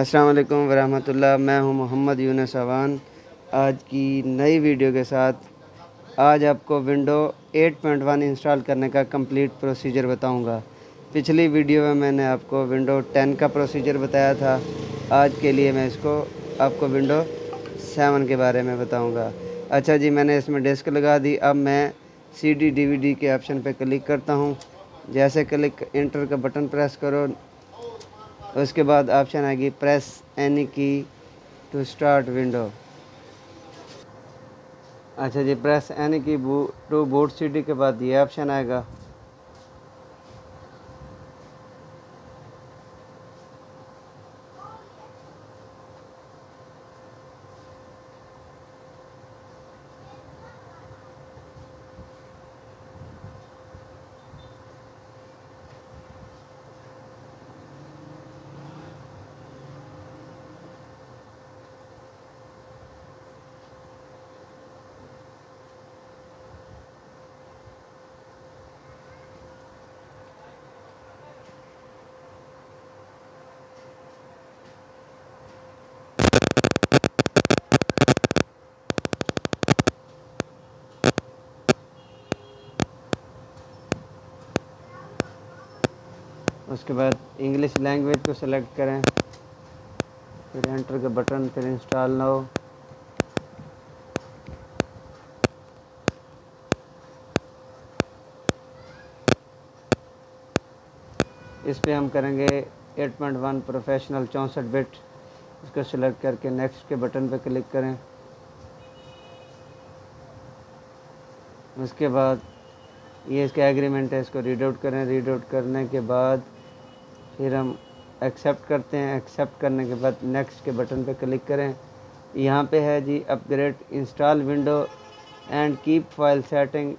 अस्सलाम वालेकुम वरहमतुल्लाह। मैं हूं मोहम्मद यूनुस अवान। आज की नई वीडियो के साथ आज आपको विंडो 8.1 इंस्टॉल करने का कंप्लीट प्रोसीजर बताऊंगा। पिछली वीडियो में मैंने आपको विंडो 10 का प्रोसीजर बताया था। आज के लिए मैं आपको विंडो 7 के बारे में बताऊंगा। अच्छा जी, मैंने इसमें डिस्क लगा दी। अब मैं CD DVD के ऑप्शन पे क्लिक करता हूं। जैसे क्लिक इंटर का बटन प्रेस करो, उसके बाद ऑप्शन आएगी प्रेस एनी की टू स्टार्ट विंडो। अच्छा जी, प्रेस एनी की टू बूट CD के बाद ये ऑप्शन आएगा। उसके बाद इंग्लिश लैंग्वेज को सेलेक्ट करें, फिर एंटर का बटन, फिर इंस्टॉल नाउ। इस पे हम करेंगे 8.1 प्रोफेशनल 64 बिट। इसको सेलेक्ट करके नेक्स्ट के बटन पे क्लिक करें। उसके बाद ये इसका एग्रीमेंट है, इसको रीड आउट करें। रीड आउट करने के बाद फिर हम एक्सेप्ट करते हैं। एक्सेप्ट करने के बाद नेक्स्ट के बटन पे क्लिक करें। यहाँ पे है जी upgrade install window and keep file setting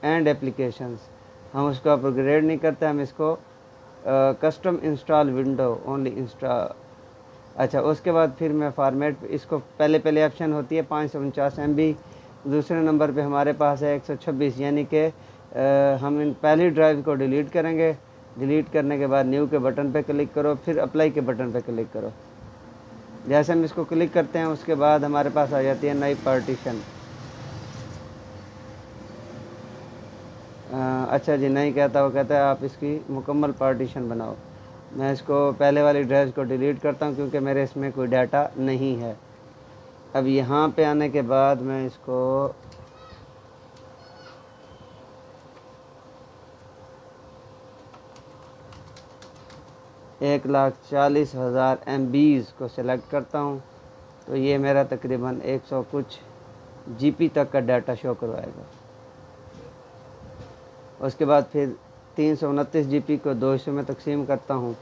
and applications. हम उसको अपग्रेड नहीं करते, हम इसको custom install window only install. अच्छा, उसके बाद फिर मैं फॉर्मेट इसको पहले ऑप्शन होती है 549 MB। दूसरे नंबर पे हमारे पास है 126, यानी कि हम इन पहली ड्राइव को डिलीट करेंगे। डिलीट करने के बाद न्यू के बटन पे क्लिक करो, फिर अप्लाई के बटन पे क्लिक करो। जैसे हम इसको क्लिक करते हैं उसके बाद हमारे पास आ जाती है नई पार्टीशन। अच्छा जी, नहीं कहता, वो कहता है आप इसकी मुकम्मल पार्टीशन बनाओ। मैं इसको पहले वाली ड्राइव को डिलीट करता हूँ क्योंकि मेरे इसमें कोई डाटा नहीं है। अब यहाँ पे आने के बाद मैं इसको 1,40,000 MBs को सिलेक्ट करता हूँ, तो ये मेरा तकरीबन 100 कुछ GB तक का डाटा शो करवाएगा। उसके बाद फिर 329 GB को 2 हिस्सों में तकसीम करता हूँ।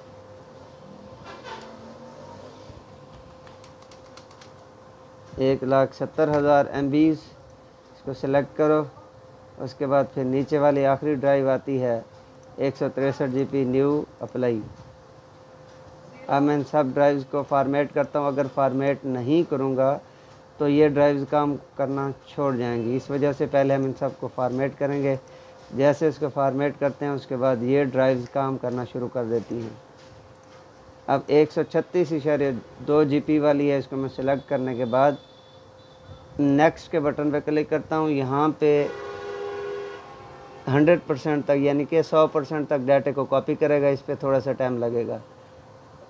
एक 1,70,000 MBs इसको सिलेक्ट करो। उसके बाद फिर नीचे वाली आखिरी ड्राइव आती है 163 GB न्यू अप्लाई। अब मैं सब ड्राइव्स को फॉर्मेट करता हूँ। अगर फॉर्मेट नहीं करूँगा तो ये ड्राइव्स काम करना छोड़ जाएंगी, इस वजह से पहले हम इन सब को फॉर्मेट करेंगे। जैसे इसको फॉर्मेट करते हैं उसके बाद ये ड्राइव्स काम करना शुरू कर देती हैं। अब 136.2 GB वाली है, इसको मैं सेलेक्ट करने के बाद नेक्स्ट के बटन पे क्लिक करता हूँ। यहाँ पे 100% तक यानी कि 100% तक डाटे को कॉपी करेगा। इस पर थोड़ा सा टाइम लगेगा,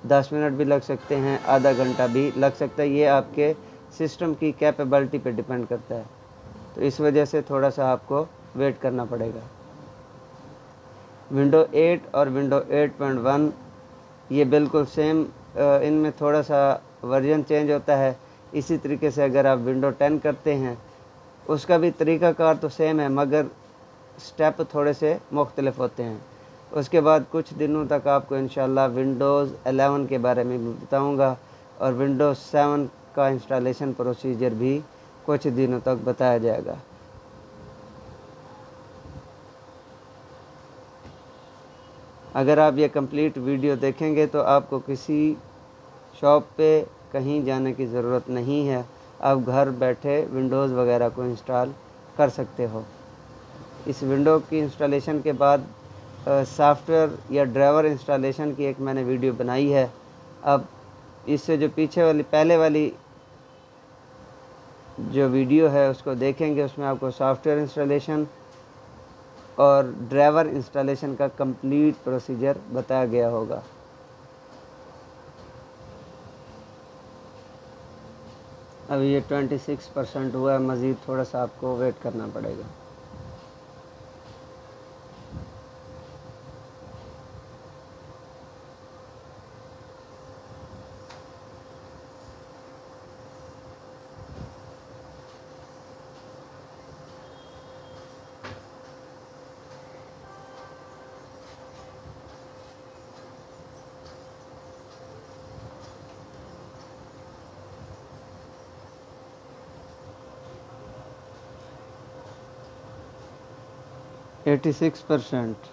10 मिनट भी लग सकते हैं, आधा घंटा भी लग सकता है। ये आपके सिस्टम की कैपेबिलिटी पे डिपेंड करता है, तो इस वजह से थोड़ा सा आपको वेट करना पड़ेगा। विंडो 8 और विंडो 8.1 ये बिल्कुल सेम, इनमें थोड़ा सा वर्जन चेंज होता है। इसी तरीके से अगर आप विंडो 10 करते हैं उसका भी तरीक़ाकार तो सेम है, मगर स्टेप थोड़े से मुख्तलिफ होते हैं। उसके बाद कुछ दिनों तक आपको इंशाल्लाह विंडोज़ 11 के बारे में बताऊंगा और विंडोज़ 7 का इंस्टॉलेशन प्रोसीजर भी कुछ दिनों तक बताया जाएगा। अगर आप ये कंप्लीट वीडियो देखेंगे तो आपको किसी शॉप पे कहीं जाने की ज़रूरत नहीं है, आप घर बैठे विंडोज़ वगैरह को इंस्टॉल कर सकते हो। इस विंडो की इंस्टॉलेशन के बाद सॉफ्टवेयर या ड्राइवर इंस्टॉलेशन की एक मैंने वीडियो बनाई है। अब इससे जो पीछे वाली पहले वाली जो वीडियो है उसको देखेंगे, उसमें आपको सॉफ्टवेयर इंस्टॉलेशन और ड्राइवर इंस्टॉलेशन का कंप्लीट प्रोसीजर बताया गया होगा। अभी ये 26% हुआ है, मज़ीद थोड़ा सा आपको वेट करना पड़ेगा। एटी 86%।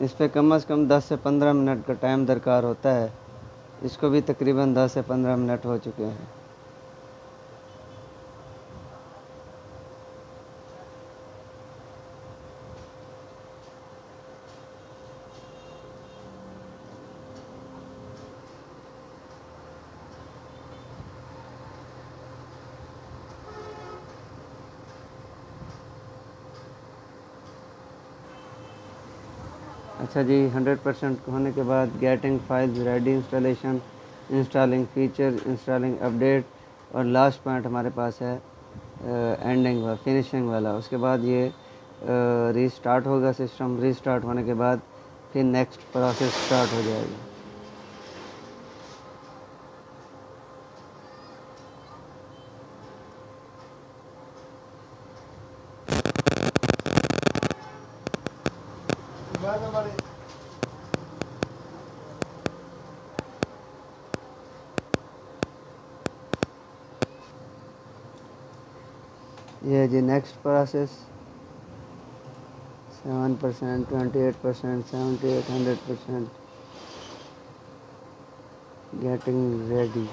इस पर कम से कम 10 से 15 मिनट का टाइम दरकार होता है। इसको भी तकरीबन 10 से 15 मिनट हो चुके हैं। अच्छा जी, 100% होने के बाद getting files ready, installation, installing feature, installing update, और लास्ट पॉइंट हमारे पास है एंडिंग व फिनिशिंग वाला। उसके बाद ये रीस्टार्ट होगा सिस्टम। रीस्टार्ट होने के बाद फिर नेक्स्ट प्रोसेस स्टार्ट हो जाएगी। ये है जी नेक्स्ट प्रोसेस। 7%, 28%, 78, 100%, getting ready.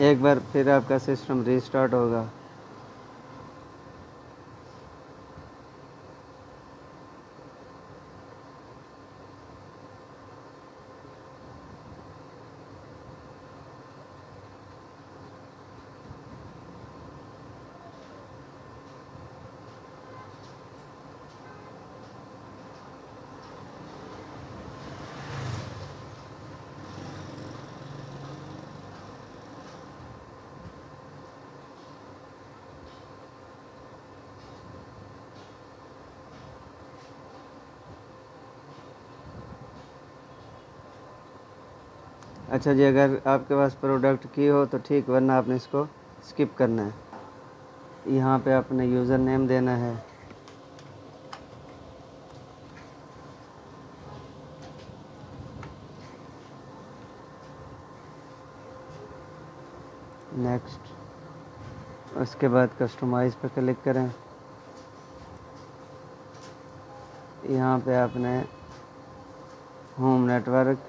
एक बार फिर आपका सिस्टम रीस्टार्ट होगा। अच्छा जी, अगर आपके पास प्रोडक्ट की हो तो ठीक, वरना आपने इसको स्किप करना है। यहाँ पे अपने यूज़र नेम देना है। नेक्स्ट। उसके बाद कस्टमाइज़ पे क्लिक करें। यहाँ पे आपने होम नेटवर्क,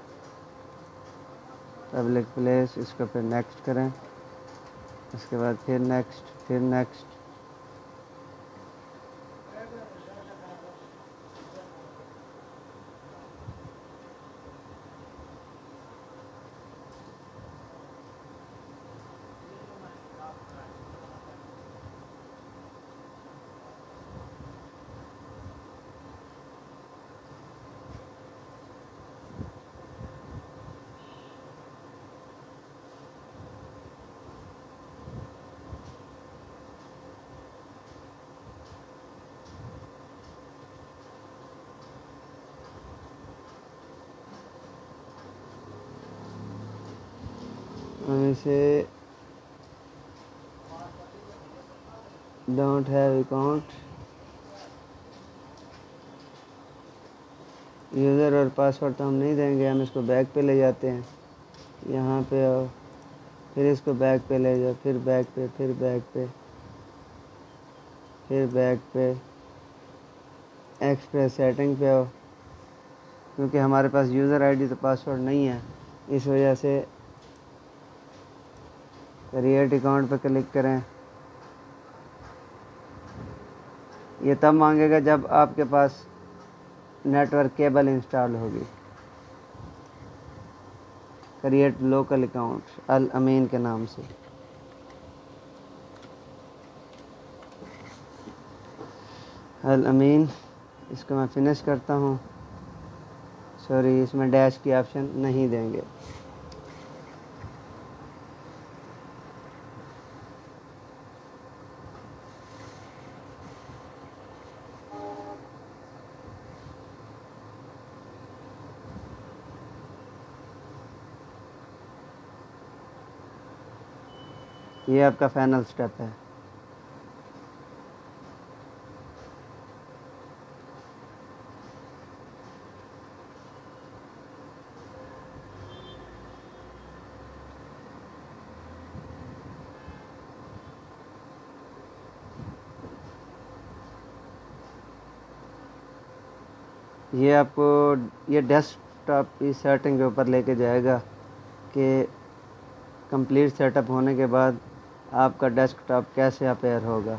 पब्लिक प्लेस, इसको फिर नेक्स्ट करें। उसके बाद फिर नेक्स्ट, फिर नेक्स्ट। हम इसे डोंट हैव अकाउंट, यूज़र और पासवर्ड तो हम नहीं देंगे। हम इसको बैक पे ले जाते हैं। यहाँ पे आओ, फिर इसको बैक पे ले जाओ, फिर बैक पे, फिर बैक पे, फिर बैक पे, एक्सप्रेस सेटिंग पे आओ। क्योंकि हमारे पास यूज़र आईडी तो पासवर्ड नहीं है, इस वजह से क्रिएट अकाउंट पर क्लिक करें। ये तब मांगेगा जब आपके पास नेटवर्क केबल इंस्टॉल होगी। क्रिएट लोकल अकाउंट अल अमीन के नाम से। अल अमीन, इसको मैं फिनिश करता हूँ। सॉरी, इसमें डैश की ऑप्शन नहीं देंगे। ये आपका फाइनल स्टेप है। ये आपको ये डेस्कटॉप की सेटिंग के ऊपर लेके जाएगा कि कंप्लीट सेटअप होने के बाद आपका डेस्कटॉप कैसे अपेयर होगा।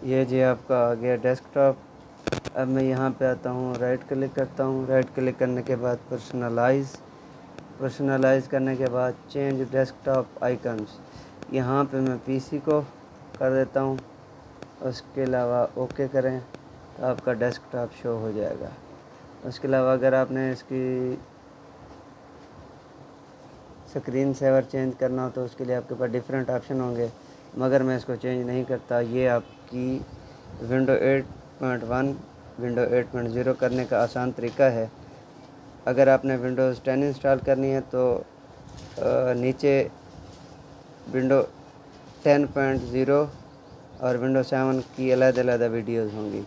ये जी आपका आ गया डेस्कटॉप। अब मैं यहाँ पे आता हूँ, राइट क्लिक करता हूँ। राइट क्लिक करने के बाद पर्सनलाइज़ करने के बाद चेंज डेस्कटॉप आइकन्स, यहाँ पे मैं पीसी को कर देता हूँ। उसके अलावा ओके करें तो आपका डेस्कटॉप शो हो जाएगा। उसके अलावा अगर आपने इसकी स्क्रीन सेवर चेंज करना हो तो उसके लिए आपके पास डिफरेंट ऑप्शन होंगे, मगर मैं इसको चेंज नहीं करता। ये आपकी विंडो 8.1 विंडो 8.0 करने का आसान तरीका है। अगर आपने विंडोज़ 10 इंस्टॉल करनी है तो नीचे विंडो 10.0 और विंडो 7 की अलग-अलग वीडियोज़ होंगी।